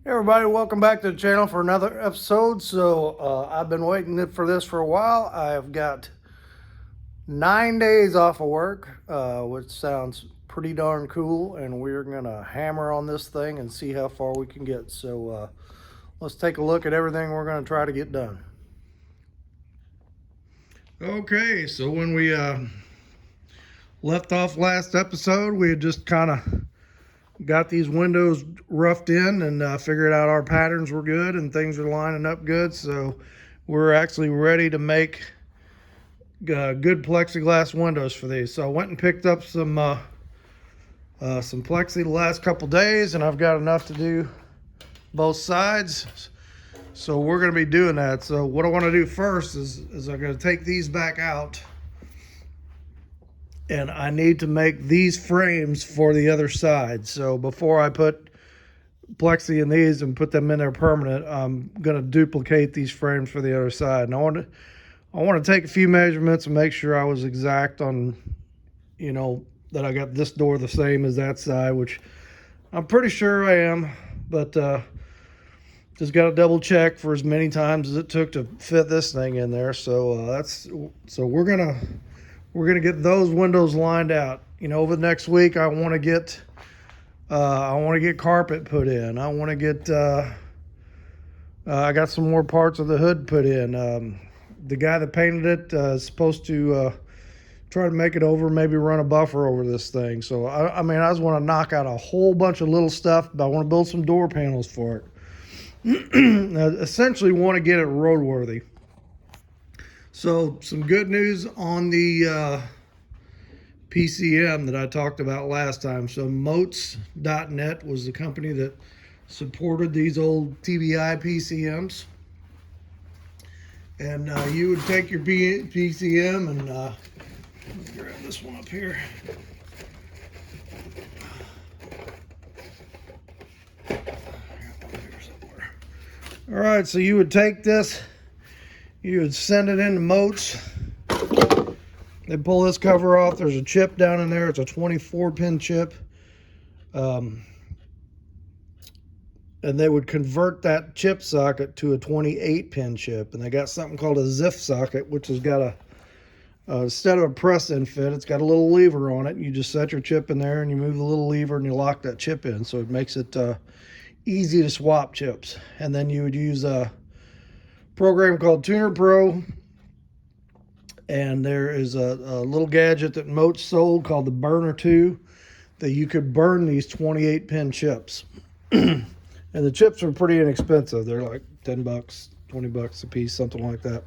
Hey everybody, welcome back to the channel for another episode. I've been waiting for this for a while. I've got 9 days off of work, which sounds pretty darn cool, and we're gonna hammer on this thing and see how far we can get. Let's take a look at everything we're gonna try to get done. Okay, so when we left off last episode, we had just kind of got these windows roughed in and figured out our patterns were good and things are lining up good. So we're actually ready to make good plexiglass windows for these. So I went and picked up some plexi the last couple days, and I've got enough to do both sides. So we're going to be doing that. So what I want to do first is I'm going to take these back out, and I need to make these frames for the other side. So before I put plexi in these and put them in there permanent, I'm going to duplicate these frames for the other side. And I want to take a few measurements and make sure I was exact on, that I got this door the same as that side, which I'm pretty sure I am, but just got to double check for as many times as it took to fit this thing in there. So we're gonna get those windows lined out. Over the next week, I want to get carpet put in. I want to get I got some more parts of the hood put in. The guy that painted it is supposed to try to make it over, maybe run a buffer over this thing. So I just want to knock out a whole bunch of little stuff, but I want to build some door panels for it. Essentially want to get it roadworthy. So some good news on the PCM that I talked about last time. So moats.net was the company that supported these old TBI PCMs. And you would take your PCM and let me grab this one up here. All right, so you would take this, you would send it into Moats. They pull this cover off. There's a chip down in there. It's a 24-pin chip. And they would convert that chip socket to a 28-pin chip. And they got something called a ZIF socket, which has got a, instead of a press-in fit, it's got a little lever on it. You just set your chip in there and you move the little lever and you lock that chip in. So it makes it easy to swap chips. And then you would use a program called Tuner Pro, and there is a little gadget that Moat sold called the Burner 2 that you could burn these 28-pin chips. And the chips are pretty inexpensive. They're like 10 bucks, 20 bucks a piece, something like that.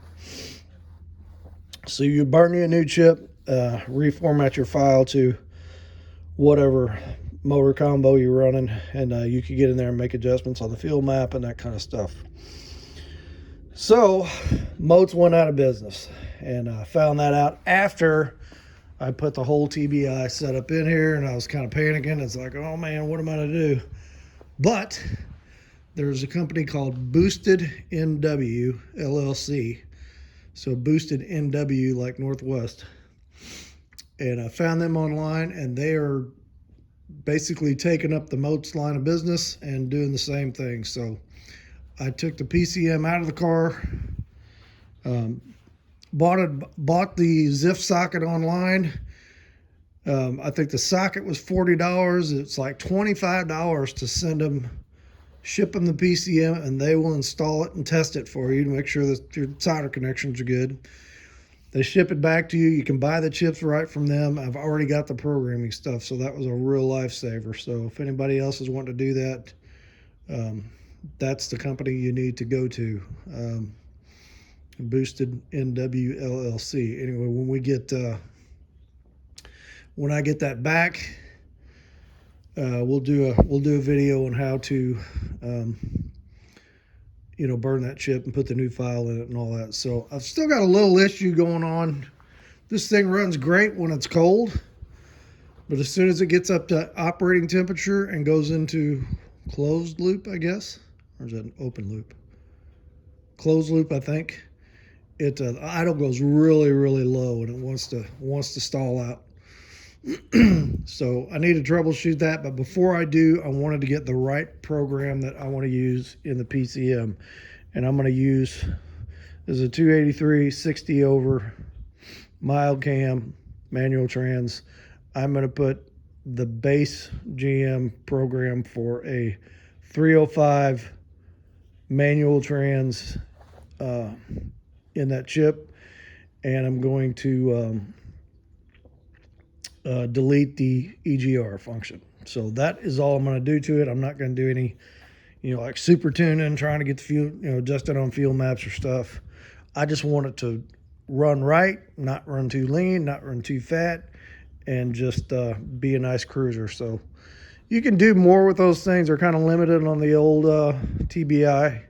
So you burn you a new chip, reformat your file to whatever motor combo you're running, and you could get in there and make adjustments on the field map and that kind of stuff. So Moats went out of business, and I found that out after I put the whole TBI setup in here, and I was kind of panicking. It's like, oh man, what am I going to do? But there's a company called Boosted NW LLC. So Boosted NW like Northwest. And I found them online, and they are basically taking up the Moats line of business and doing the same thing. So I took the PCM out of the car, bought the ZIF socket online. I think the socket was $40. It's like $25 to ship them the PCM, and they will install it and test it for you to make sure that your solder connections are good. They ship it back to you. You can buy the chips right from them. I've already got the programming stuff, so that was a real lifesaver. So if anybody else is wanting to do that, that's the company you need to go to. Boosted NW LLC. Anyway, when I get that back, we'll do a video on how to burn that chip and put the new file in it and all that. So I've still got a little issue going on. This thing runs great when it's cold, but as soon as it gets up to operating temperature and goes into closed loop, I guess, or is that an open loop? Closed loop, I think. The idle goes really, really low, and it wants to stall out. So I need to troubleshoot that, but before I do, I wanted to get the right program that I want to use in the PCM. And I'm going to use, this is a 283 60 over mild cam manual trans. I'm going to put the base GM program for a 305 manual trans in that chip, and I'm going to delete the EGR function. So that is all I'm going to do to it. I'm not going to do any, like super tuning, trying to get the fuel, adjust it on fuel maps or stuff. I just want it to run right, not run too lean, not run too fat, and just be a nice cruiser. So you can do more with those things. They're kind of limited on the old TBI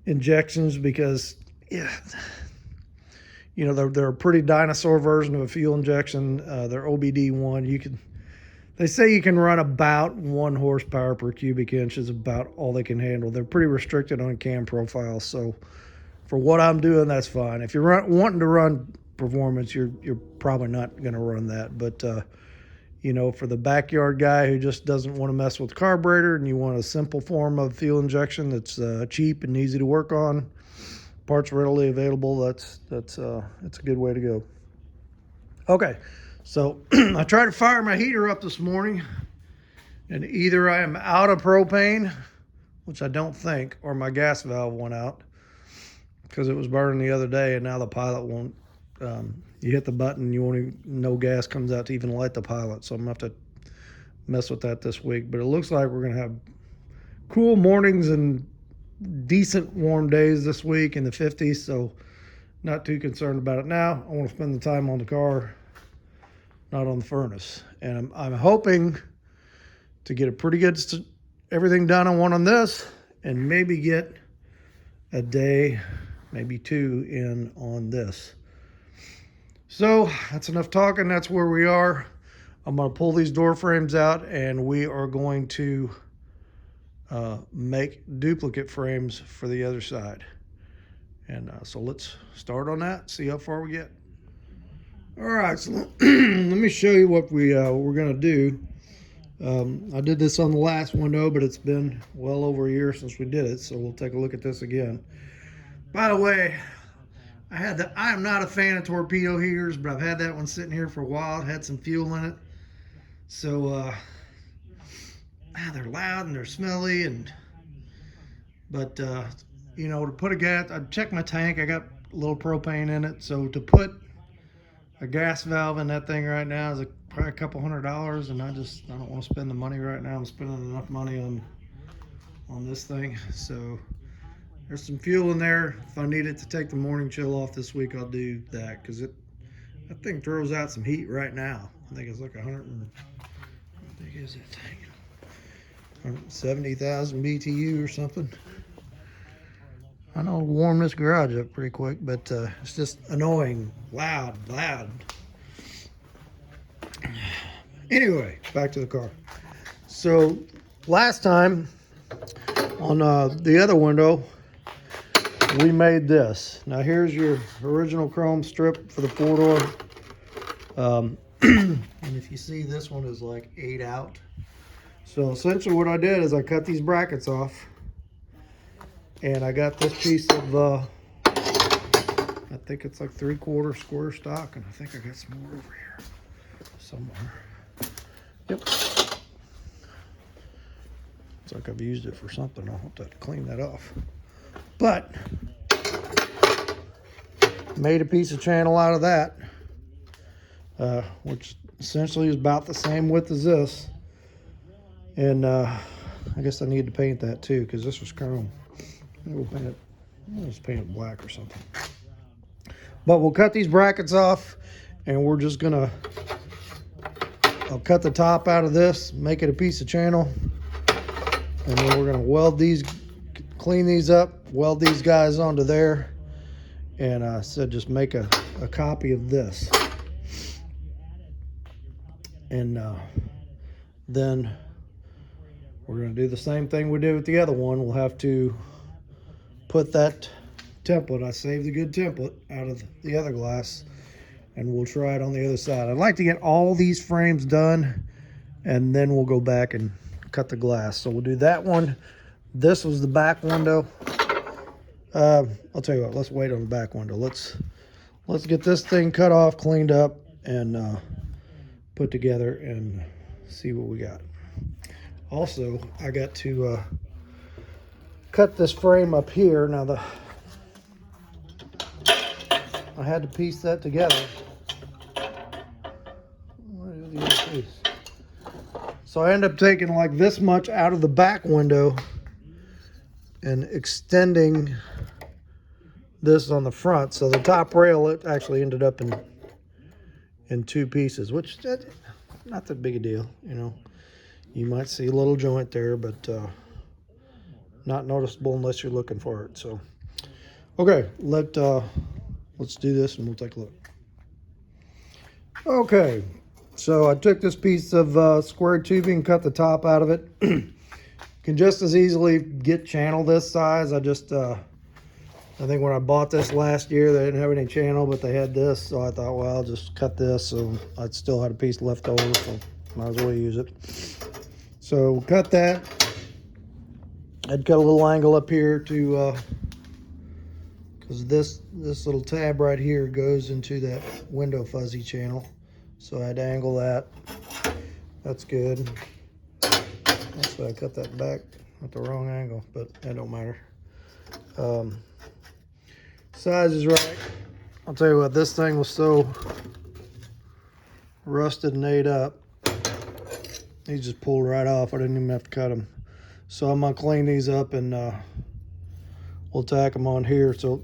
injections because, yeah, they're a pretty dinosaur version of a fuel injection. They're OBD1. They say you can run about 1 horsepower per cubic inch is about all they can handle. They're pretty restricted on cam profiles. So for what I'm doing, that's fine. If you're wanting to run performance, you're probably not going to run that. But for the backyard guy who just doesn't want to mess with the carburetor and you want a simple form of fuel injection that's cheap and easy to work on, parts readily available, that's a good way to go. Okay, so I tried to fire my heater up this morning, and either I am out of propane, which I don't think, or my gas valve went out because it was burning the other day, and now the pilot won't. You hit the button, you won't even, no gas comes out to even light the pilot. So I'm gonna have to mess with that this week. But it looks like we're gonna have cool mornings and decent warm days this week in the 50s. So not too concerned about it now. I want to spend the time on the car, not on the furnace. And I'm hoping to get a pretty good everything done I want on this, and maybe get a day, maybe 2 in on this. So that's enough talking. That's where we are. I'm going to pull these door frames out, and we are going to make duplicate frames for the other side. And so let's start on that, see how far we get. All right, so let me show you what we're going to do. I did this on the last window, but it's been well over a year since we did it, so we'll take a look at this again. By the way, I am not a fan of torpedo heaters, but I've had that one sitting here for a while. It had some fuel in it. So they're loud and they're smelly, but to put a gas, I checked my tank, I got a little propane in it. So to put a gas valve in that thing right now is probably a couple $100, and I don't want to spend the money right now. I'm spending enough money on this thing. So there's some fuel in there. If I need it to take the morning chill off this week, I'll do that, because that thing throws out some heat right now. I think it's like 170,000 BTU or something. I know it'll warm this garage up pretty quick, but it's just annoying, loud. Anyway, back to the car. So last time on the other window, we made this. Now here's your original chrome strip for the 4-door. And if you see, this one is like 8 out. So essentially what I did is I cut these brackets off, and I got this piece of, I think it's like 3/4 square stock, and I think I got some more over here somewhere. Yep. It's like I've used it for something. I'll have to clean that off. But made a piece of channel out of that, which essentially is about the same width as this. And I guess I need to paint that too, because this was chrome. We'll paint it. I'll just paint it black or something. But we'll cut these brackets off, and we're just gonna, I'll cut the top out of this, make it a piece of channel, and then we're gonna weld these, clean these up, weld these guys onto there, and I said just make a copy of this. And then we're going to do the same thing we did with the other one. We'll have to put that template, I saved a good template out of the other glass, and we'll try it on the other side. I'd like to get all these frames done, and then we'll go back and cut the glass. So we'll do that one. This was the back window. I'll tell you what, let's wait on the back window. Let's get this thing cut off, cleaned up, and put together and see what we got. Also, I got to cut this frame up here. Now I had to piece that together. What is the other piece? So I end up taking like this much out of the back window and extending this on the front. So the top rail, it actually ended up in two pieces, which not that big a deal, you know. You might see a little joint there, but not noticeable unless you're looking for it. So, okay, let's do this and we'll take a look. Okay, so I took this piece of square tubing, cut the top out of it. Can just as easily get channel this size. I think when I bought this last year, they didn't have any channel, but they had this. So I thought, well, I'll just cut this. So I still had a piece left over, so might as well use it. So cut that. I'd cut a little angle up here to, because this little tab right here goes into that window fuzzy channel. So I'd angle that. That's good. So I cut that back at the wrong angle, but that don't matter. Size is right. I'll tell you what, this thing was so rusted and ate up. He just pulled right off. I didn't even have to cut them. So I'm gonna clean these up and we'll tack them on here. So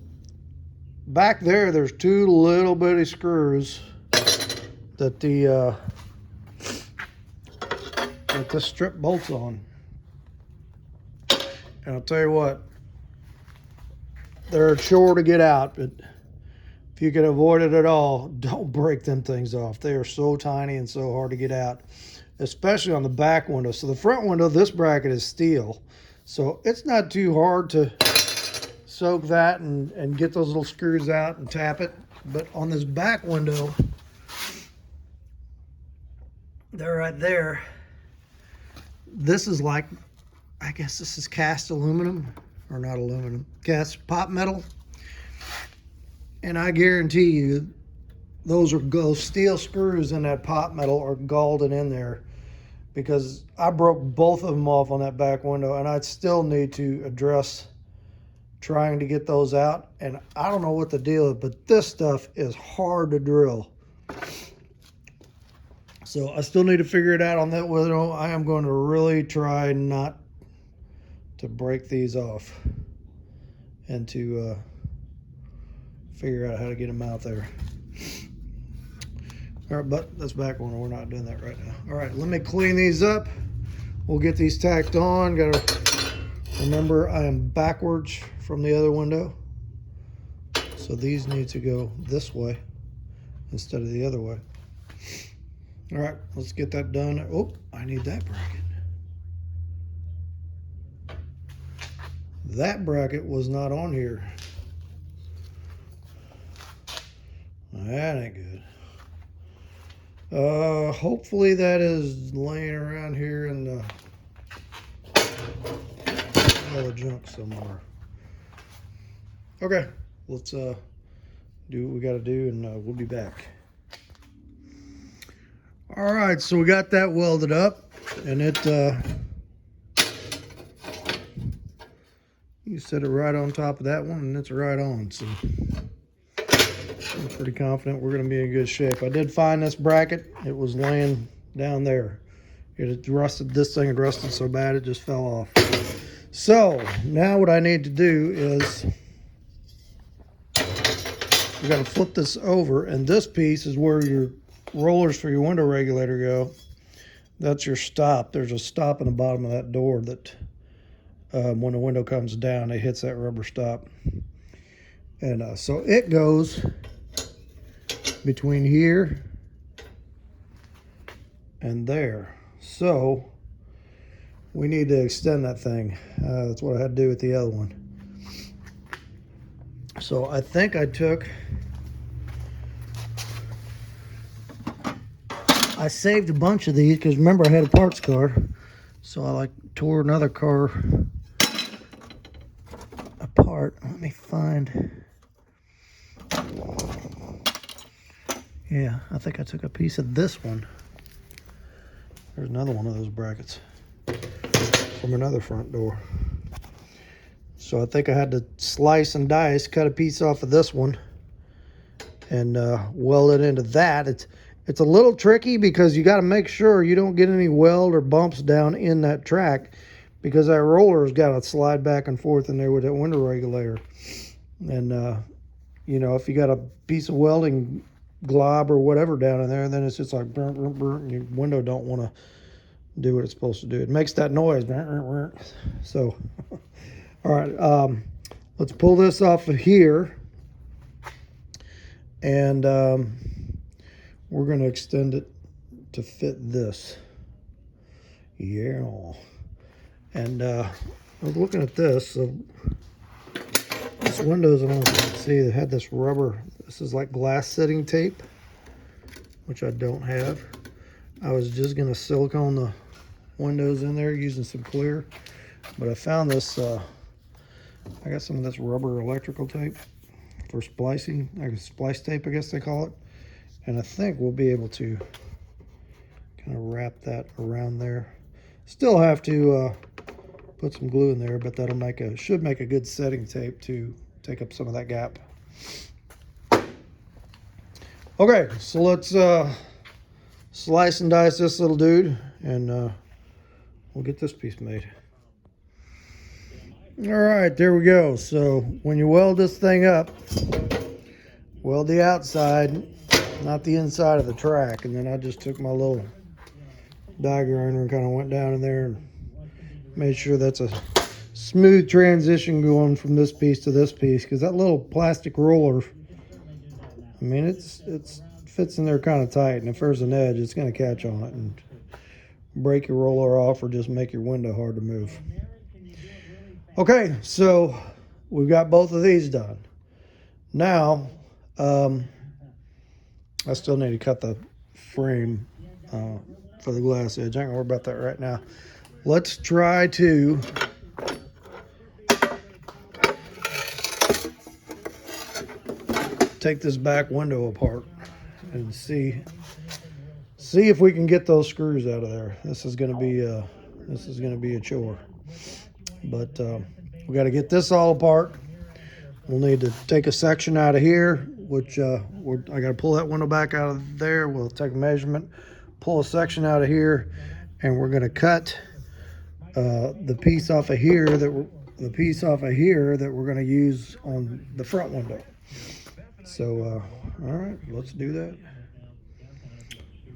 back there's two little bitty screws that that this strip bolts on. And I'll tell you what, they're sure to get out, but if you can avoid it at all, don't break them things off. They are so tiny and so hard to get out, especially on the back window. So the front window, this bracket is steel, so it's not too hard to soak that and get those little screws out and tap it. But on this back window, they're right there. This is like, I guess this is cast aluminum, or not aluminum, cast pot metal. And I guarantee you, those steel screws in that pot metal are galled in there, because I broke both of them off on that back window, and I'd still need to address trying to get those out. And I don't know what the deal is, but this stuff is hard to drill. So I still need to figure it out on that window. I am going to really try not to break these off and to figure out how to get them out there. All right, but that's back window. We're not doing that right now. All right, let me clean these up. We'll get these tacked on. Gotta remember, I am backwards from the other window, so these need to go this way instead of the other way. All right, let's get that done. Oh, I need that bracket. That bracket was not on here. That ain't good. Hopefully that is laying around here in the pile of junk somewhere. Okay, let's do what we gotta do, and we'll be back. All right, so we got that welded up, and it you set it right on top of that one, and it's right on. So I'm pretty confident we're going to be in good shape. I did find this bracket. It was laying down there. It had rusted. This thing had rusted so bad it just fell off. So now what I need to do is we got to flip this over, and this piece is where your rollers for your window regulator go. That's your stop. There's a stop in the bottom of that door that when the window comes down, it hits that rubber stop. And so it goes between here and there. So we need to extend that thing. That's what I had to do with the other one. So I think I took I saved a bunch of these because remember I had a parts car, so I like tore another car apart. Let me find. Yeah, I think I took a piece of this one. There's another one of those brackets from another front door. So I think I had to slice and dice, cut a piece off of this one, and weld it into that. It's a little tricky because you got to make sure you don't get any weld or bumps down in that track, because that roller's got to slide back and forth in there with that window regulator. And you know, if you got a piece of welding glob or whatever down in there, then it's just like burnt, burnt, burnt, and your window don't want to do what it's supposed to do. It makes that noise. So all right, let's pull this off of here, and we're going to extend it to fit this. Yeah. And I was looking at this. So this windows, I don't know if you can see, they had this rubber. This is like glass setting tape, which I don't have. I was just going to silicone the windows in there using some clear, but I found this. I got some of this rubber electrical tape for splicing, like a splice tape, I guess they call it. And I think we'll be able to kind of wrap that around there. Still have to put some glue in there, but that'll should make a good setting tape to take up some of that gap. Okay, so let's slice and dice this little dude, and we'll get this piece made. All right, there we go. So when you weld this thing up, weld the outside, not the inside of the track. And then I just took my little die grinder and kind of went down in there and made sure that's a smooth transition going from this piece to this piece, because that little plastic roller, I mean, it's fits in there kind of tight, and if there's an edge, it's going to catch on it and break your roller off or just make your window hard to move. Okay, so we've got both of these done. Now, I still need to cut the frame for the glass edge. I ain't gonna worry about that right now. Let's try to take this back window apart and see if we can get those screws out of there. This is gonna be a chore. But we got to get this all apart. We'll need to take a section out of here, which I got to pull that window back out of there. We'll take a measurement, pull a section out of here, and we're going to cut the piece off of here that we're going to use on the front window. So all right, let's do that.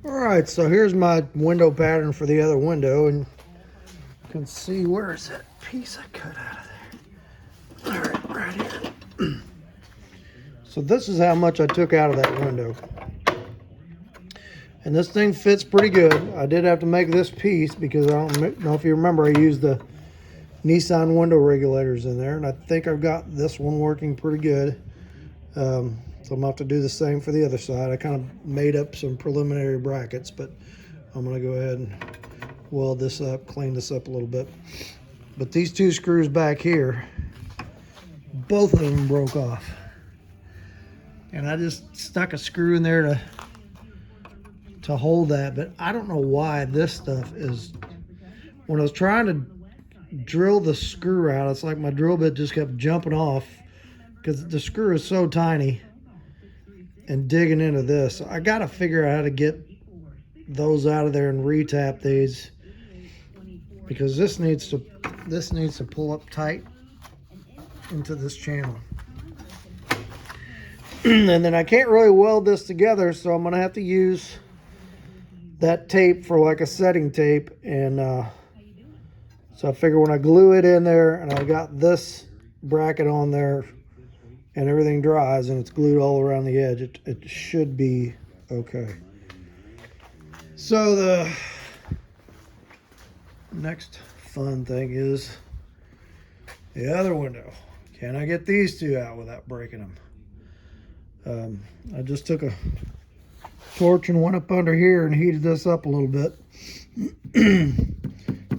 All right, so here's my window pattern for the other window, and you can see, where's that piece I cut out of there? All right, right here. So this is how much I took out of that window. And this thing fits pretty good. I did have to make this piece because I don't know if you remember, I used the Nissan window regulators in there, and I think I've got this one working pretty good. So I'm gonna have to do the same for the other side. I kind of made up some preliminary brackets, but I'm gonna go ahead and weld this up, clean this up a little bit. But these two screws back here, both of them broke off. And I just stuck a screw in there to hold that, but I don't know why this stuff is, when I was trying to drill the screw out, it's like my drill bit just kept jumping off because the screw is so tiny and digging into this. So I got to figure out how to get those out of there and retap these, because this needs to pull up tight into this channel. And then I can't really weld this together, so I'm gonna have to use that tape for like a setting tape. And so I figure when I glue it in there and I got this bracket on there and everything dries and it's glued all around the edge, it should be okay. So the next fun thing is the other window. Can I get these two out without breaking them? I just took a torch and went up under here and heated this up a little bit. I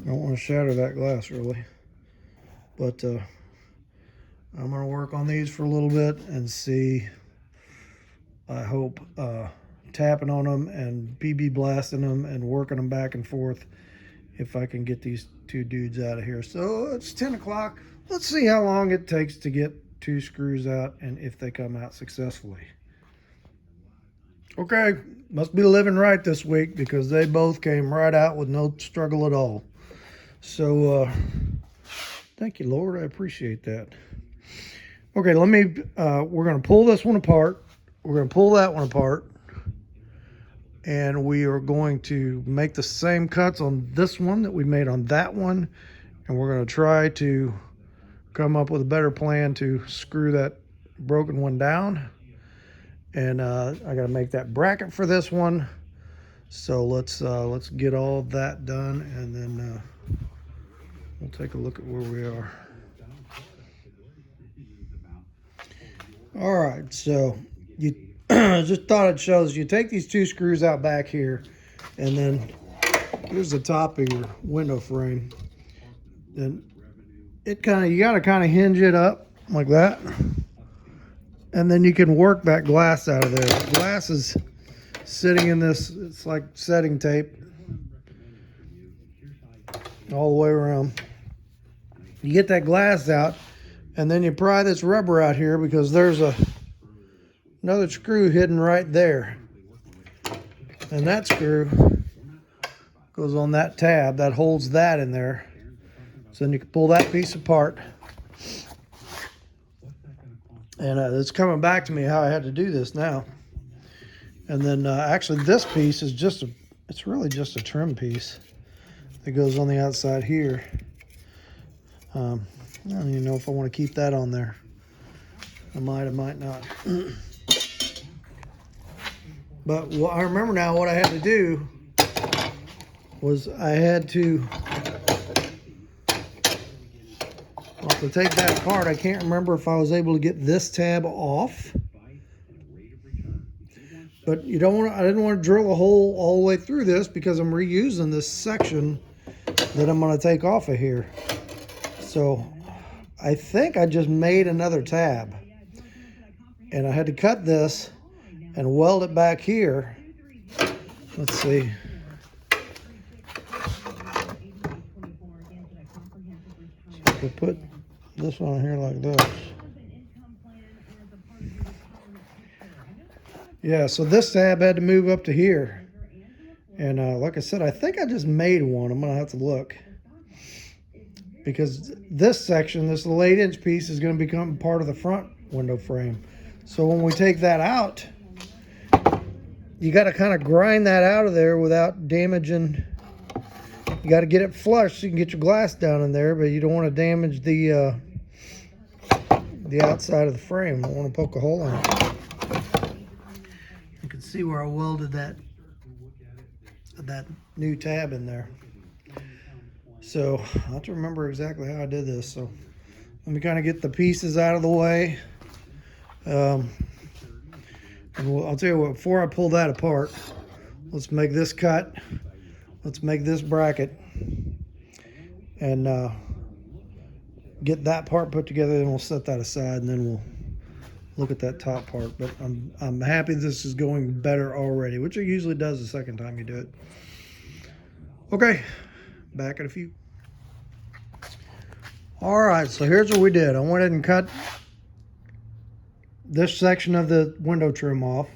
don't want to shatter that glass really, but I'm going to work on these for a little bit and see. I hope tapping on them and BB blasting them and working them back and forth if I can get these two dudes out of here. So it's 10 o'clock. Let's see how long it takes to get two screws out and if they come out successfully. Okay, must be living right this week because they both came right out with no struggle at all. So thank you, Lord. I appreciate that. Okay, let me, we're going to pull this one apart. We're going to pull that one apart. And we are going to make the same cuts on this one that we made on that one. And we're going to try to come up with a better plan to screw that broken one down. And I got to make that bracket for this one. So let's get all that done, and then we'll take a look at where we are. All right, so you just thought it shows you take these two screws out back here, and then here's the top of your window frame. Then you got to kind of hinge it up like that. And then you can work that glass out of there. The glass is sitting in this, it's like setting tape all the way around. You get that glass out, and then you pry this rubber out here because there's another screw hidden right there. And that screw goes on that tab that holds that in there. So then you can pull that piece apart. And it's coming back to me how I had to do this now. And then actually this piece is it's really just a trim piece that goes on the outside here. I don't even know if I want to keep that on there. I might not. But I remember now what I had to do was I had to take that apart. I can't remember if I was able to get this tab off. But I didn't want to drill a hole all the way through this because I'm reusing this section that I'm going to take off of here. So I think I just made another tab. And I had to cut this and weld it back here. Let's see. So I could put this on here like this. Yeah, so this tab had to move up to here. And like I said, I think I just made one. I'm going to have to look. Because this section, this little 8-inch piece, is going to become part of the front window frame. So when we take that out, you got to kind of grind that out of there without damaging. You got to get it flush so you can get your glass down in there, but you don't want to damage the outside of the frame. I want to poke a hole in it. You can see where I welded that new tab in there. So I have to remember exactly how I did this. So let me kind of get the pieces out of the way. And I'll tell you what, before I pull that apart, let's make this cut. Let's make this bracket and get that part put together, and we'll set that aside, and then we'll look at that top part. But I'm happy this is going better already, which it usually does the second time you do it. Okay, back in a few. All right, so here's what we did. I went ahead and cut this section of the window trim off,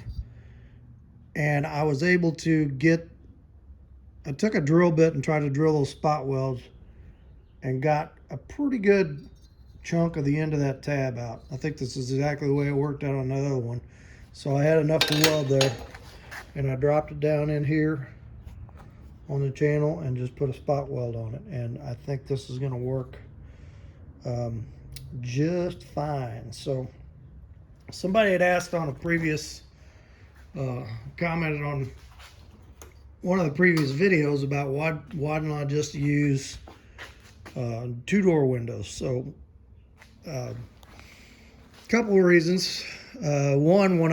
and I was able to I took a drill bit and tried to drill those spot welds and got a pretty good chunk of the end of that tab out. I think this is exactly the way it worked out on another one. So I had enough to weld there, and I dropped it down in here on the channel and just put a spot weld on it. And I think this is going to work just fine. So somebody had asked on a previous, commented on one of the previous videos about why don't I just use two-door windows. So a couple of reasons. One, when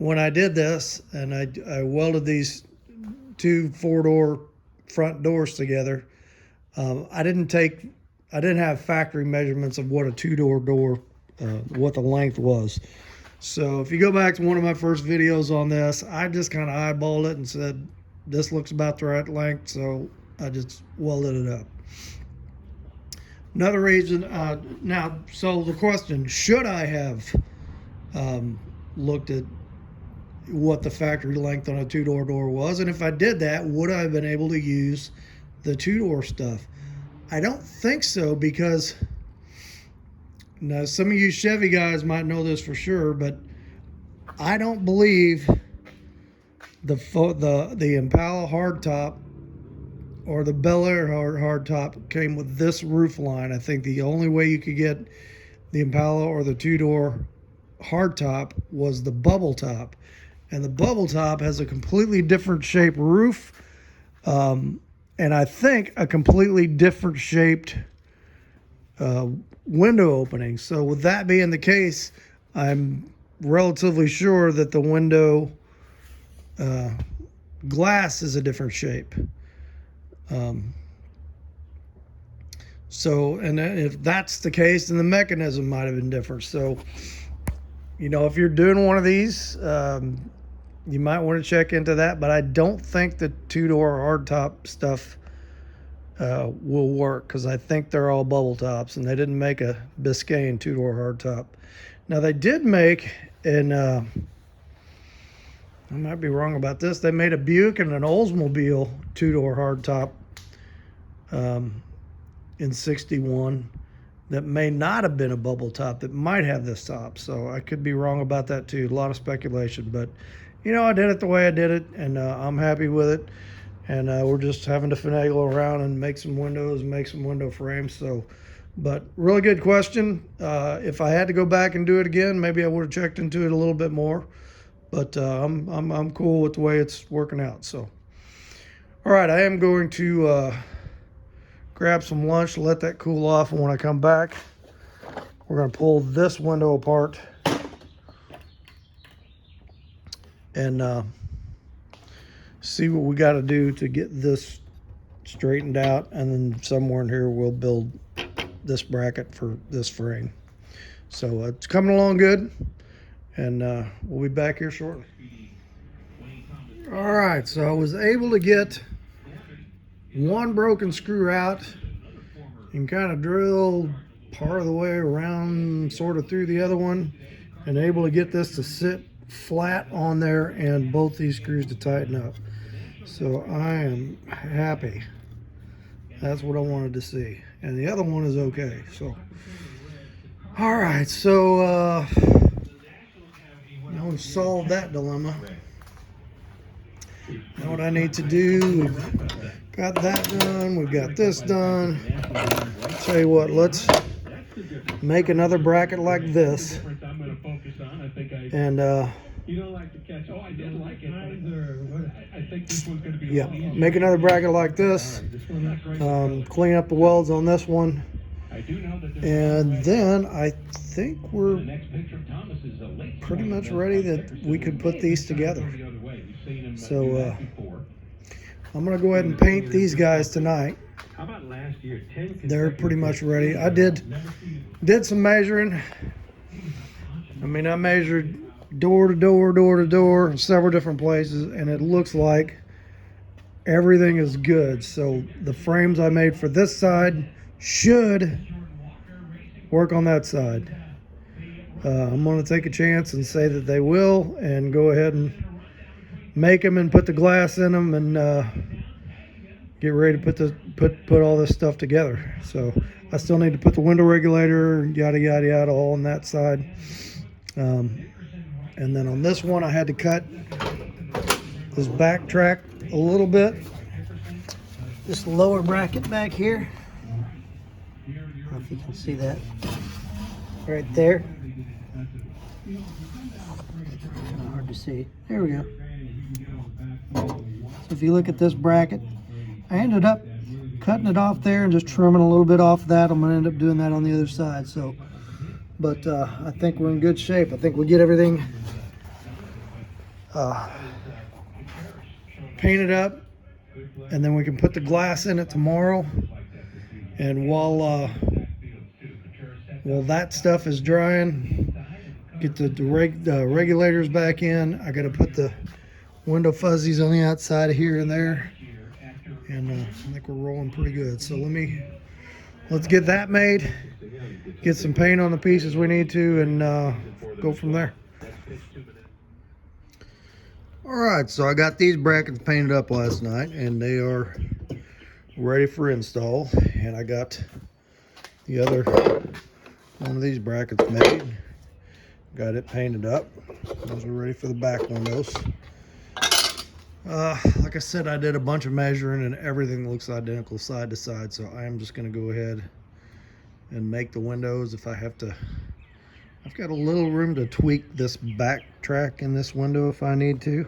when I did this, and I welded these two 4-door front doors together, I didn't have factory measurements of what a 2-door door, what the length was. So if you go back to one of my first videos on this, I just kind of eyeballed it and said, this looks about the right length, so I just welded it up. Another reason, now, so the question, should I have looked at what the factory length on a 2-door door was? And if I did that, would I have been able to use the 2-door stuff? I don't think so, because now some of you Chevy guys might know this for sure, but I don't believe the Impala Hardtop or the Bel Air Hardtop came with this roof line. I think the only way you could get the Impala or the 2-door hardtop was the bubble top, and the bubble top has a completely different shaped roof, and I think a completely different shaped window opening. So with that being the case, I'm relatively sure that the window glass is a different shape. So, and if that's the case, then the mechanism might have been different. So, you know, if you're doing one of these, you might want to check into that, but I don't think the 2-door hardtop stuff will work, because I think they're all bubble tops, and they didn't make a Biscayne 2-door hardtop. Now they did make, and I might be wrong about this, they made a Buick and an Oldsmobile 2-door hardtop in '61 that may not have been a bubble top, that might have this top. So I could be wrong about that too. A lot of speculation, but you know, I did it the way I did it, and I'm happy with it. And we're just having to finagle around and make some windows and make some window frames. So, but really good question. If I had to go back and do it again, maybe I would have checked into it a little bit more. But I'm cool with the way it's working out. So, all right, I am going to grab some lunch, let that cool off, and when I come back, we're going to pull this window apart and see what we got to do to get this straightened out, and then somewhere in here we'll build this bracket for this frame. So it's coming along good, and we'll be back here shortly. All right, so I was able to get one broken screw out and kind of drill part of the way around, sort of through the other one, and able to get this to sit flat on there and both these screws to tighten up. So I am happy. That's what I wanted to see. And the other one is okay. So, all right, so now we've solved that dilemma. Now what I need to do, we've got that done, we've got this done. Tell you what, let's make another bracket like this. And yeah, make another bracket like this. Clean up the welds on this one. And then I think we're pretty much ready that we could put these together. So I'm going to go ahead and paint these guys tonight. They're pretty much ready. I did some measuring. I mean, I measured door to door, door to door in several different places, and it looks like everything is good. So the frames I made for this side should work on that side. I'm going to take a chance and say that they will, and go ahead and make them and put the glass in them, and get ready to put all this stuff together. So I still need to put the window regulator, yada yada yada, all on that side. And then on this one, I had to cut this back track a little bit. This lower bracket back here. I don't know if you can see that right there. Hard to see. There we go. So if you look at this bracket, I ended up cutting it off there and just trimming a little bit off that. I'm going to end up doing that on the other side. So, but I think we're in good shape. I think we get everything uh, paint it up, and then we can put the glass in it tomorrow. And while that stuff is drying, get the regulators back in. I got to put the window fuzzies on the outside of here and there, and I think we're rolling pretty good. So let's get that made, get some paint on the pieces we need to, and go from there. All right, so I got these brackets painted up last night, and they are ready for install. And I got the other one of these brackets made, got it painted up. Those are ready for the back windows. Like I said, I did a bunch of measuring, and everything looks identical side to side, so I am just going to go ahead and make the windows if I have to. I've got a little room to tweak this back track in this window if I need to.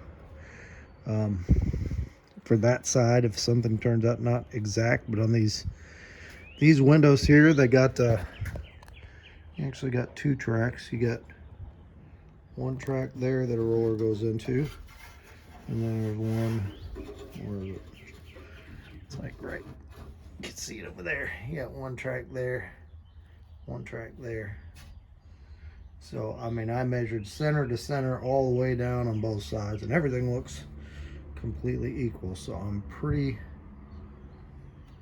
For that side, if something turns out not exact, but on these windows here, they got you actually got two tracks. You got one track there that a roller goes into, and then there's one where it's like right. You can see it over there. You got one track there, one track there. So, I mean, I measured center to center all the way down on both sides, and everything looks completely equal. So I'm pretty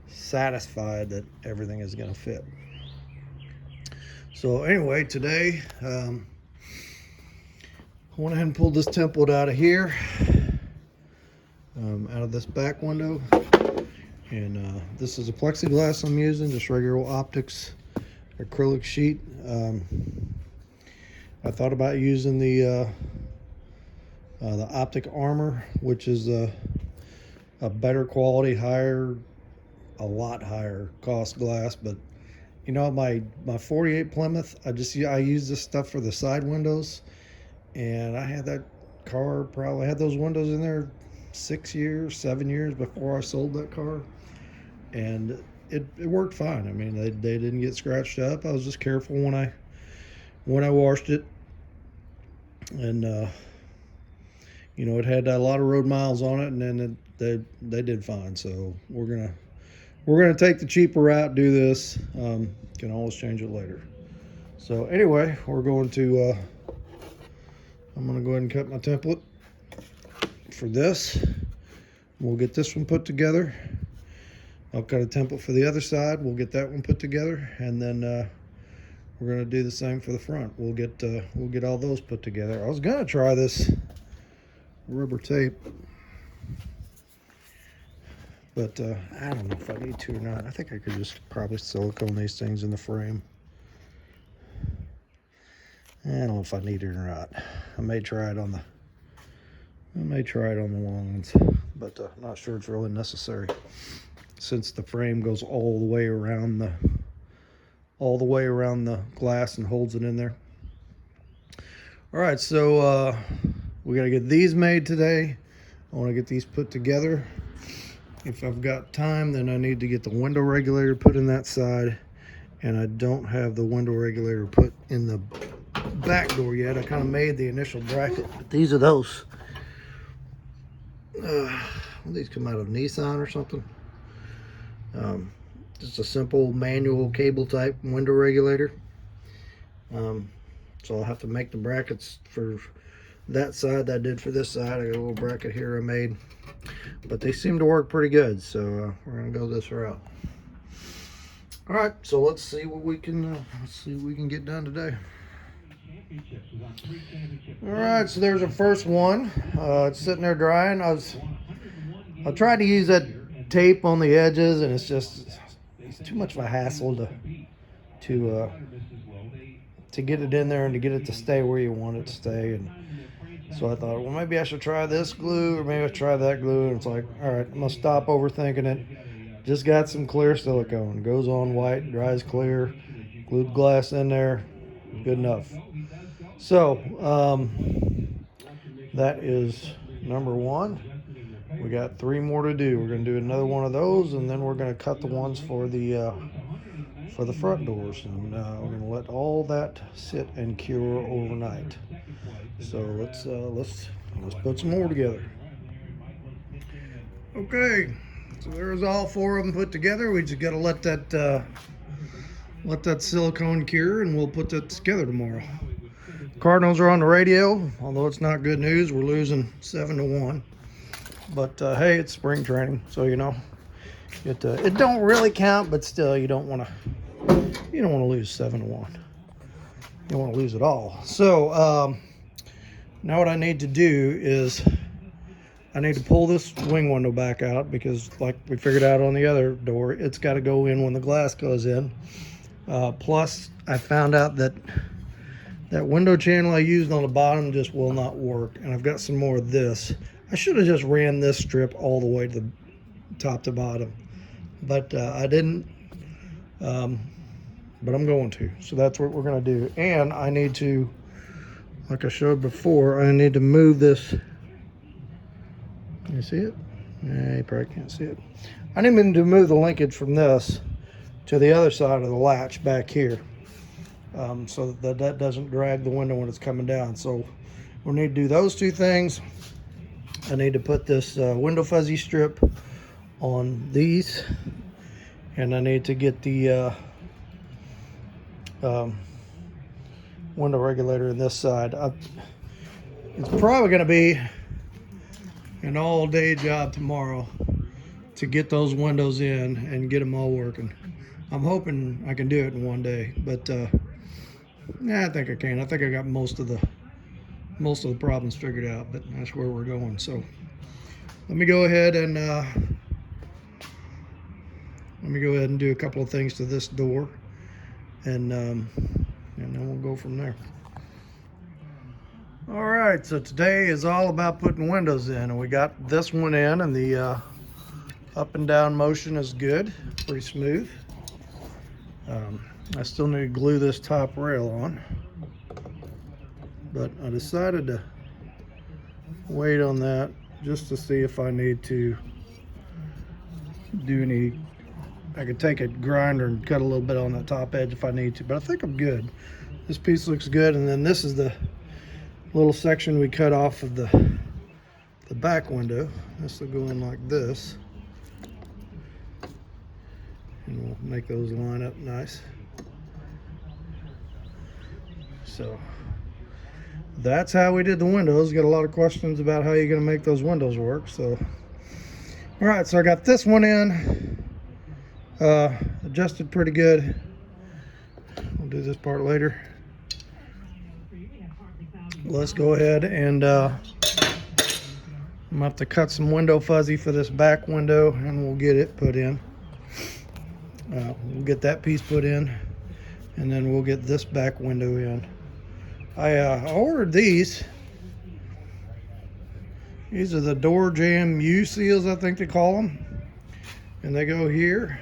satisfied that everything is going to fit. So anyway, today, I went ahead and pulled this template out of here, out of this back window. And this is a plexiglass I'm using, just regular optics acrylic sheet. I thought about using the optic armor, which is a better quality, a lot higher cost glass. But you know, my 48 Plymouth, I use this stuff for the side windows, and I had that car, probably had those windows in there 6 years, 7 years before I sold that car, and it worked fine. I mean, they didn't get scratched up. I was just careful when I washed it, and you know, it had a lot of road miles on it, and then they did fine. So we're gonna take the cheaper route, do this. Can always change it later. So anyway, I'm gonna go ahead and cut my template for this. We'll get this one put together. I'll cut a template for the other side. We'll get that one put together, and then we're gonna do the same for the front. We'll get all those put together. I was gonna try this rubber tape, but I don't know if I need to or not. I think I could just probably silicone these things in the frame. I don't know if I need it or not. I may try it on the long ones, but I'm not sure it's really necessary, since the frame goes all the way around the glass and holds it in there. All right, so we got to get these made today. I want to get these put together. If I've got time, then I need to get the window regulator put in that side, and I don't have the window regulator put in the back door yet. I kind of made the initial bracket, but these are those. These come out of Nissan or something. Just a simple manual cable type window regulator. So I'll have to make the brackets for that side that I did for this side. I got a little bracket here I made, but they seem to work pretty good, so we're gonna go this route. All right, so let's see what we can get done today. All right, so there's our first one. It's sitting there drying. I tried to use that tape on the edges, and it's too much of a hassle to get it in there and to get it to stay where you want it to stay. And so I thought, well, maybe I should try this glue, or maybe I should try that glue. And it's like, all right, I'm gonna stop overthinking it. Just got some clear silicone. Goes on white, dries clear. Glued glass in there, good enough. So that is number one. We got 3 more to do. We're gonna do another one of those, and then we're gonna cut the ones for the front doors, and we're gonna let all that sit and cure overnight. So let's Let's put some more together. Okay, so there's all 4 of them put together. We just got to let that silicone cure, and we'll put that together tomorrow. Cardinals are on the radio, although it's not good news. We're losing 7-1. But hey, it's spring training, so you know it don't really count. But still, you don't want to lose 7-1. You don't want to lose it all. So now what I need to do is I need to pull this wing window back out, because like we figured out on the other door, it's got to go in when the glass goes in. Plus, I found out that window channel I used on the bottom just will not work, and I've got some more of this. I should have just ran this strip all the way to the top to bottom, but I didn't. But I'm going to. So that's what we're going to do. And I need to, like I showed before, I need to move this. Can you see it? Yeah, you probably can't see it. I need to move the linkage from this to the other side of the latch back here, so that doesn't drag the window when it's coming down. So we'll need to do those 2 things. I need to put this window fuzzy strip on these, and I need to get the window regulator in this side. It's probably going to be an all-day job tomorrow to get those windows in and get them all working. I'm hoping I can do it in one day, but yeah, I think I can. I think I got most of the problems figured out, but that's where we're going. So let me go ahead and do a couple of things to this door, and then we'll go from there. All right, so today is all about putting windows in, and we got this one in, and the up and down motion is good, pretty smooth. I still need to glue this top rail on, but I decided to wait on that just to see if I need to do any. I could take a grinder and cut a little bit on the top edge if I need to, but I think I'm good. This piece looks good, and then this is the little section we cut off of the back window. This will go in like this, and we'll make those line up nice. So that's how we did the windows. Got a lot of questions about how you're going to make those windows work. So all right, so I got this one in, adjusted pretty good. We'll do this part later. Let's go ahead and I'm gonna have to cut some window fuzzy for this back window, and we'll get it put in. We'll get that piece put in, and then we'll get this back window in. I ordered these. These are the door jamb U seals, I think they call them, and they go here.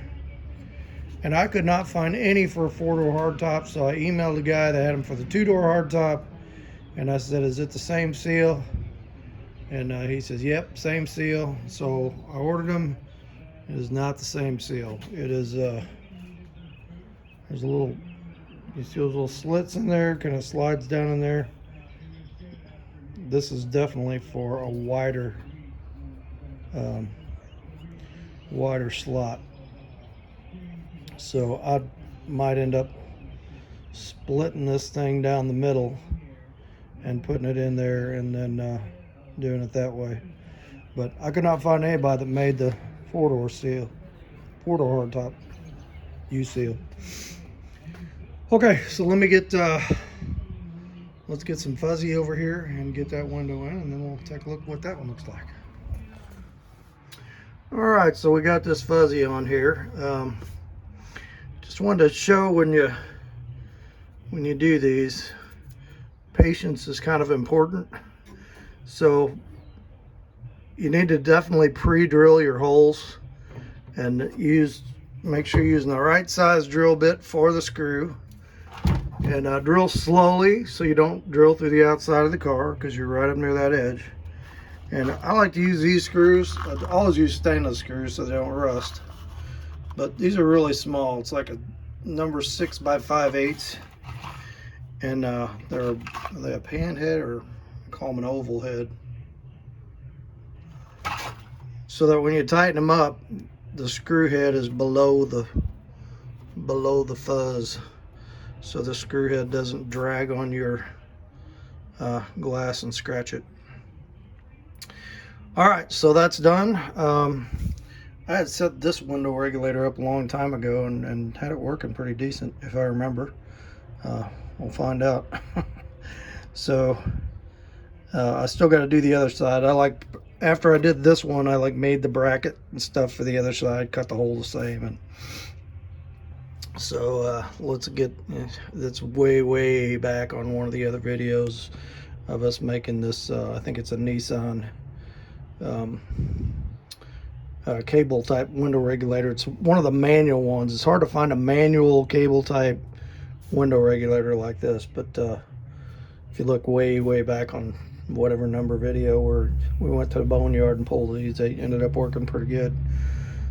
And I could not find any for a 4-door hardtop, so I emailed the guy that had them for the 2-door hardtop, and I said, "Is it the same seal?" And he says, "Yep, same seal." So I ordered them. It is not the same seal. It is there's a little, you see those little slits in there, kind of slides down in there. This is definitely for a wider slot. So I might end up splitting this thing down the middle and putting it in there, and then doing it that way. But I could not find anybody that made the 4-door seal, 4-door hardtop U seal. Okay, so let me get let's get some fuzzy over here and get that window in, and then we'll take a look at what that one looks like. All right, so we got this fuzzy on here. Just wanted to show when you do these, patience is kind of important. So you need to definitely pre-drill your holes, and make sure you're using the right size drill bit for the screw, and drill slowly so you don't drill through the outside of the car, because you're right up near that edge. And I like to use these screws. I always use stainless screws so they don't rust, but these are really small. It's like a number 6 by 5/8, and are they a pan head, or I call them an oval head? so that when you tighten them up, the screw head is below the fuzz, so the screw head doesn't drag on your glass and scratch it. All right, so that's done. I had set this window regulator up a long time ago and had it working pretty decent, if I remember. We'll find out. So I still got to do the other side. After I did this one, I made the bracket and stuff for the other side, cut the hole the same, and so let's get, that's way back on one of the other videos of us making this. I think it's a Nissan cable type window regulator. It's one of the manual ones. It's hard to find a manual cable type window regulator like this, but if you look way back on whatever number video where we went to the boneyard and pulled these, they ended up working pretty good.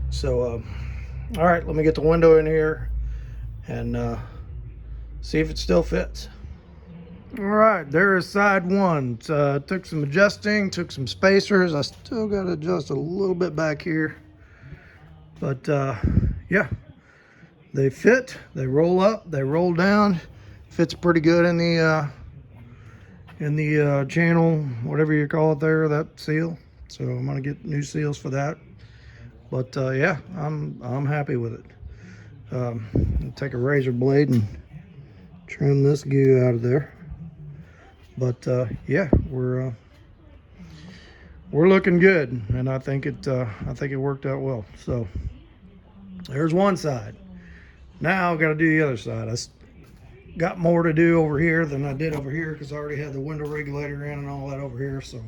So all right, let me get the window in here and see if it still fits. All right, there is side one. Took some adjusting, took some spacers. I still got to adjust a little bit back here, but yeah, they fit, they roll up, they roll down. Fits pretty good in the channel, whatever you call it there, that seal. So I'm gonna get new seals for that. But yeah, I'm happy with it. I'll take a razor blade and trim this goo out of there. But yeah, we're looking good, and I think it worked out well. So there's one side. Now I've got to do the other side. I got more to do over here than I did over here because I already had the window regulator in and all that over here. So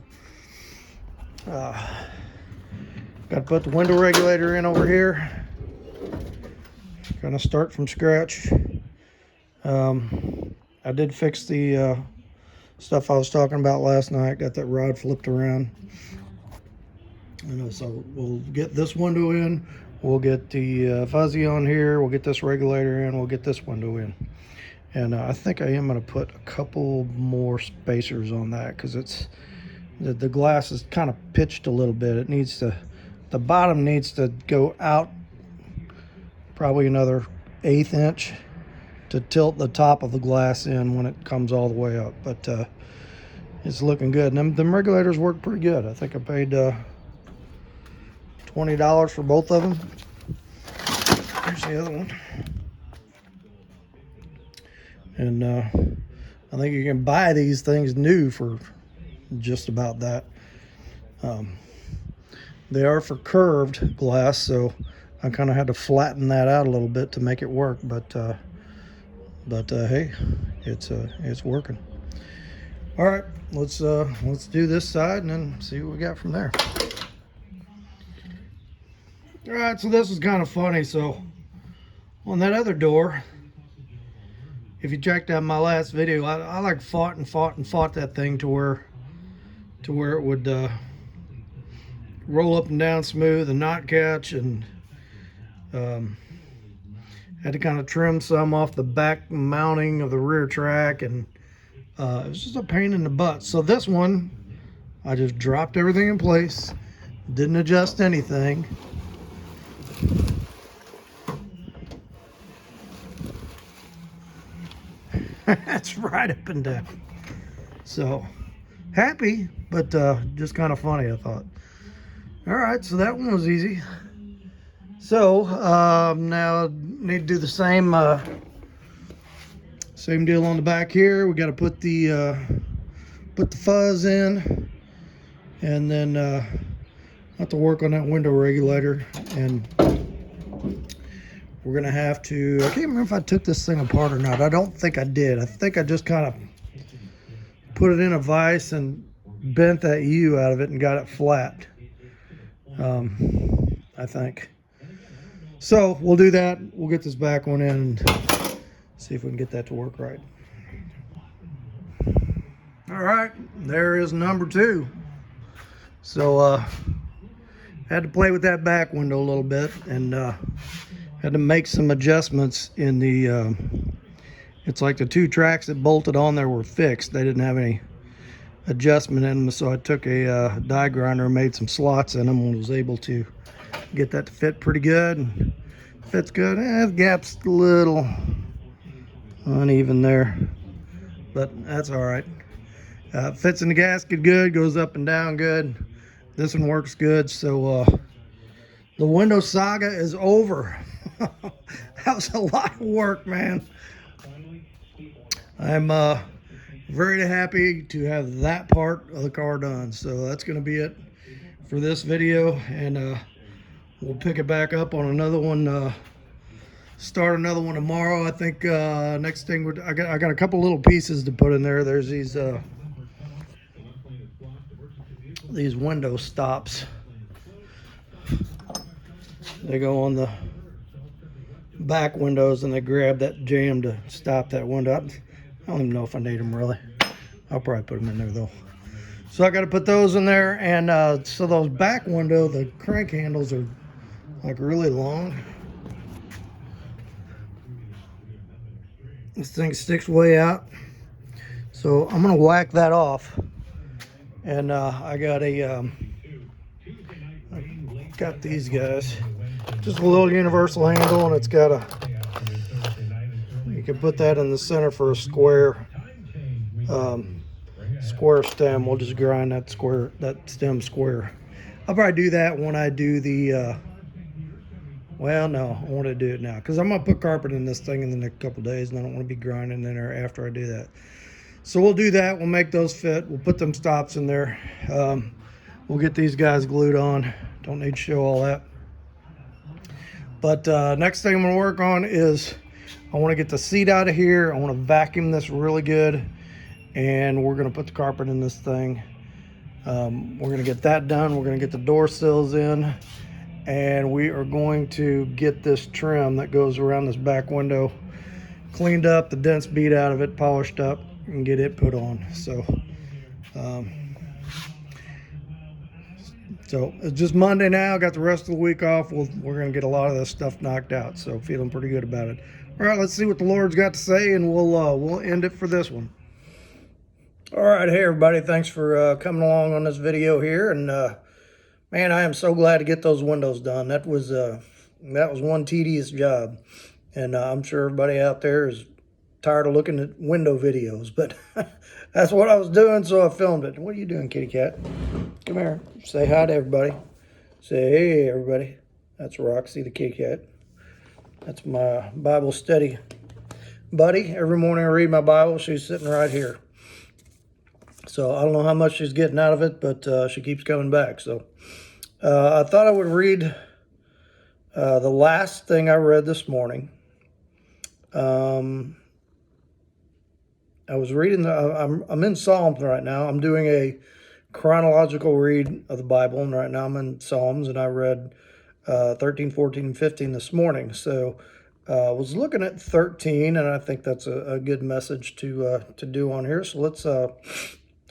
got to put the window regulator in over here. Gonna start from scratch. I did fix the stuff I was talking about last night. Got that rod flipped around. So we'll get this window in. We'll get the fuzzy on here. We'll get this regulator in. We'll get this window in. And I think I am going to put a couple more spacers on that because it's the glass is kind of pitched a little bit. It needs to, the bottom needs to go out probably another 1/8 inch to tilt the top of the glass in when it comes all the way up. But it's looking good. And them regulators work pretty good. I think I paid $20 for both of them. Here's the other one. And I think you can buy these things new for just about that. They are for curved glass, so I kind of had to flatten that out a little bit to make it work. But hey, it's working. All right, let's do this side and then see what we got from there. All right, so this is kind of funny. So on that other door, if you checked out my last video, I fought that thing to where it would roll up and down smooth and not catch, and had to kind of trim some off the back mounting of the rear track, and it was just a pain in the butt. So this one, I just dropped everything in place, didn't adjust anything. That's right up and down. So happy, but just kind of funny, I thought. All right, so that one was easy. So now need to do the same deal on the back here. We got to put the fuzz in, and then have to work on that window regulator. And we're gonna have to, I can't remember if I took this thing apart or not. I don't think I did. I think I just kind of put it in a vise and bent that U out of it and got it flat. I think. So we'll do that. We'll get this back one in and see if we can get that to work right. All right, there is number 2. So had to play with that back window a little bit, and had to make some adjustments in the it's like the 2 tracks that bolted on there were fixed. They didn't have any adjustment in them, so I took a die grinder and made some slots in them and was able to get that to fit pretty good. And fits good. The gap's a little uneven there, but that's all right. Fits in the gasket good, goes up and down good. This one works good. So the window saga is over. That was a lot of work, man. I'm very happy to have that part of the car done. So that's going to be it for this video, and we'll pick it back up on another one. Start another one tomorrow. I think next thing I got a couple little pieces to put in there. There's these window stops. They go on the back windows and they grab that jamb to stop that window. I don't even know if I need them really. I'll probably put them in there though. So I got to put those in there, and so those back window, the crank handles are like really long. This thing sticks way out, so I'm gonna whack that off. And I got these guys, just a little universal handle, and it's got you can put that in the center for a square stem. We'll just grind that stem square. I'll probably do that when I do the well, no, I want to do it now because I'm gonna put carpet in this thing in the next couple days, and I don't want to be grinding in there after I do that. So we'll do that. We'll make those fit. We'll put them stops in there. We'll get these guys glued on. Don't need to show all that. But next thing I'm gonna work on is I want to get the seat out of here. I want to vacuum this really good, and we're gonna put the carpet in this thing. We're gonna get that done. We're gonna get the door sills in, and we are going to get this trim that goes around this back window cleaned up, the dents beat out of it, polished up, and get it put on. So so it's just Monday now. Got the rest of the week off. We're gonna get a lot of this stuff knocked out, so feeling pretty good about it. All right, let's see what the Lord's got to say, and we'll end it for this one. All right, hey everybody, thanks for coming along on this video here. And man, I am so glad to get those windows done. That was one tedious job, and I'm sure everybody out there is tired of looking at window videos, but that's what I was doing, so I filmed it. What are you doing, kitty cat? Come here. Say hi to everybody. Say, hey, everybody. That's Roxy, the kitty cat. That's my Bible study buddy. Every morning I read my Bible. She's sitting right here. So I don't know how much she's getting out of it, but she keeps coming back. So I thought I would read the last thing I read this morning. I was reading, I'm in Psalms right now. I'm doing a chronological read of the Bible, and right now I'm in Psalms, and I read 13, 14, and 15 this morning. So I was looking at 13, and I think that's a good message to do on here. So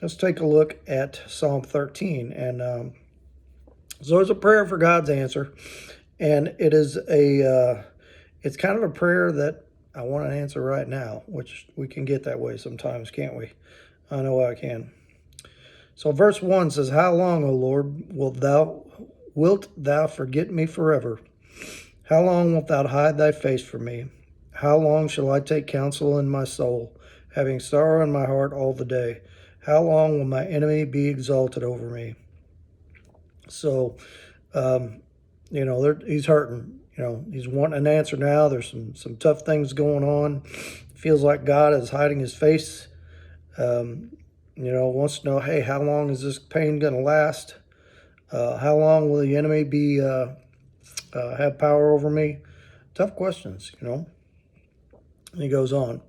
let's take a look at Psalm 13. And so it's a prayer for God's answer, and it is it's kind of a prayer that I want to answer right now, which we can get that way sometimes, can't we? I know I can. So verse 1 says, "How long, O Lord, wilt thou forget me forever? How long wilt thou hide thy face from me? How long shall I take counsel in my soul, having sorrow in my heart all the day? How long will my enemy be exalted over me?" So, he's hurting. He's wanting an answer now. There's some tough things going on. Feels like God is hiding his face. Wants to know, hey, how long is this pain going to last? How long will the enemy have power over me? Tough questions, And he goes on.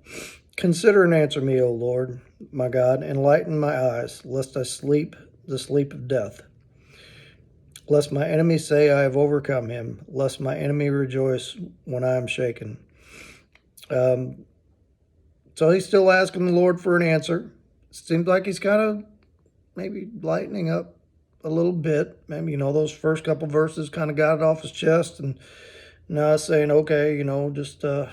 "Consider and answer me, O Lord, my God. Enlighten my eyes, lest I sleep the sleep of death. Lest my enemy say I have overcome him, lest my enemy rejoice when I am shaken." So he's still asking the Lord for an answer. Seems like he's kind of maybe lightening up a little bit. Maybe, those first couple verses kind of got it off his chest, and now saying, okay, just kind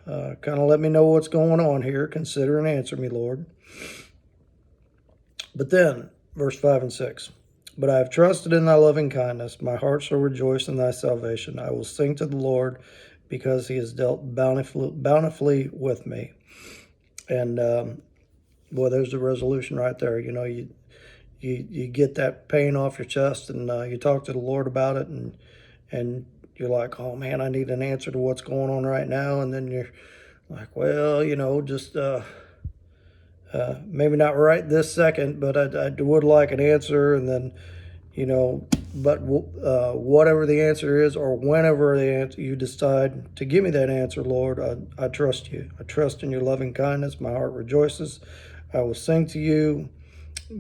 of let me know what's going on here. Consider and answer me, Lord. But then, verse 5 and 6. But I have trusted in thy loving kindness. My heart shall rejoice in thy salvation. I will sing to the Lord because he has dealt bountifully with me. And boy, there's the resolution right there. You know, you get that pain off your chest, and you talk to the Lord about it, and you're like, oh man, I need an answer to what's going on right now. And then you're like, well, you know, just maybe not right this second, but I would like an answer. And then, you know, but whatever the answer is, or whenever the answer you decide to give me that answer, Lord, I trust you. I trust in your loving kindness. My heart rejoices. I will sing to you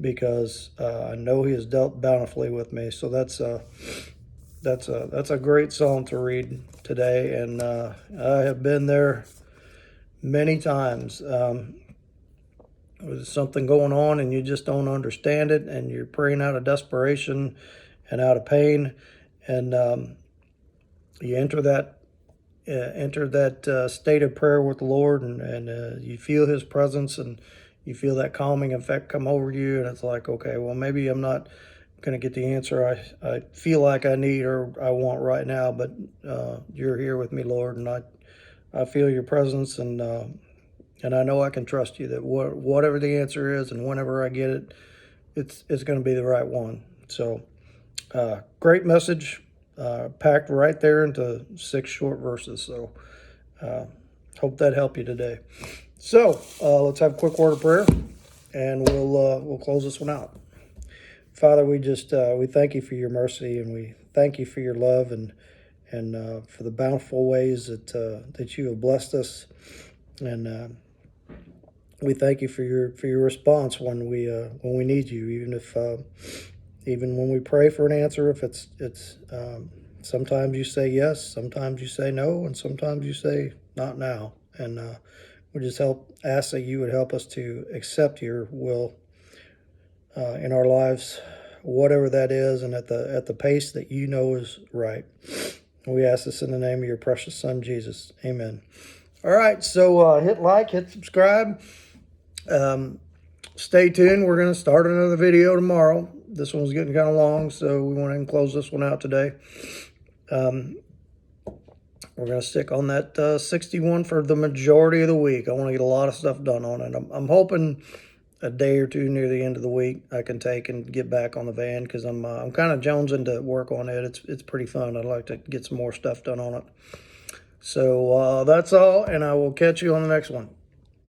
because I know he has dealt bountifully with me. So that's a great psalm to read today, and I have been there many times. There's something going on and you just don't understand it, and you're praying out of desperation and out of pain, and you enter that state of prayer with the Lord, and you feel his presence, and you feel that calming effect come over you, and it's like, okay, well, maybe I'm not going to get the answer I feel like I need or I want right now, but you're here with me, Lord, and I feel your presence, and I know I can trust you that whatever the answer is and whenever I get it, it's going to be the right one. So great message, packed right there into 6 short verses. So hope that helped you today. So let's have a quick word of prayer, and we'll close this one out. Father, we just we thank you for your mercy, and we thank you for your love, and for the bountiful ways that you have blessed us, and we thank you for your response when we need you, even when we pray for an answer. If it's sometimes you say yes, sometimes you say no, and sometimes you say not now, and we just ask that you would help us to accept your will in our lives, whatever that is, and at the pace that you know is right. We ask this in the name of your precious Son, Jesus. Amen. All right, so hit like, hit subscribe. Stay tuned. We're going to start another video tomorrow. This one's getting kind of long, so we want to close this one out today. We're going to stick on that 61 for the majority of the week. I want to get a lot of stuff done on it. I'm hoping a day or two near the end of the week I can take and get back on the van, because I'm kind of jonesing to work on it. It's pretty fun. I'd like to get some more stuff done on it. So that's all, and I will catch you on the next one.